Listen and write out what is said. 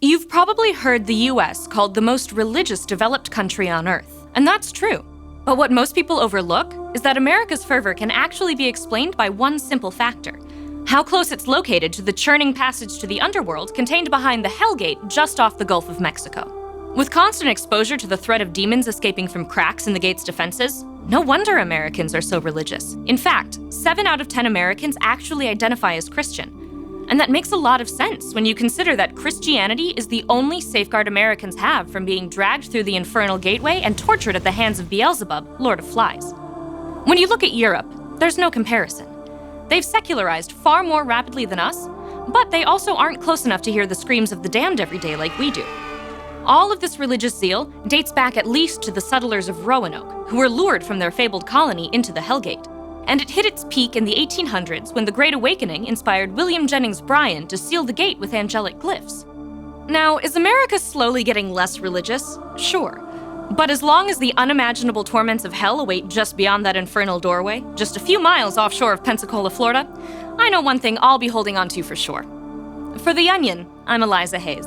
You've probably heard the US called the most religious developed country on Earth, and that's true. But what most people overlook is that America's fervor can actually be explained by one simple factor: how close it's located to the churning passage to the underworld contained behind the Hell Gate just off the Gulf of Mexico. With constant exposure to the threat of demons escaping from cracks in the gate's defenses, no wonder Americans are so religious. In fact, 7 out of 10 Americans actually identify as Christian. And that makes a lot of sense when you consider that Christianity is the only safeguard Americans have from being dragged through the infernal gateway and tortured at the hands of Beelzebub, Lord of Flies. When you look at Europe, there's no comparison. They've secularized far more rapidly than us, but they also aren't close enough to hear the screams of the damned every day like we do. All of this religious zeal dates back at least to the settlers of Roanoke, who were lured from their fabled colony into the Hellgate. And it hit its peak in the 1800s when the Great Awakening inspired William Jennings Bryan to seal the gate with angelic glyphs. Now, is America slowly getting less religious? Sure. But as long as the unimaginable torments of hell await just beyond that infernal doorway, just a few miles offshore of Pensacola, Florida, I know one thing I'll be holding on to for sure. For The Onion, I'm Eliza Hayes.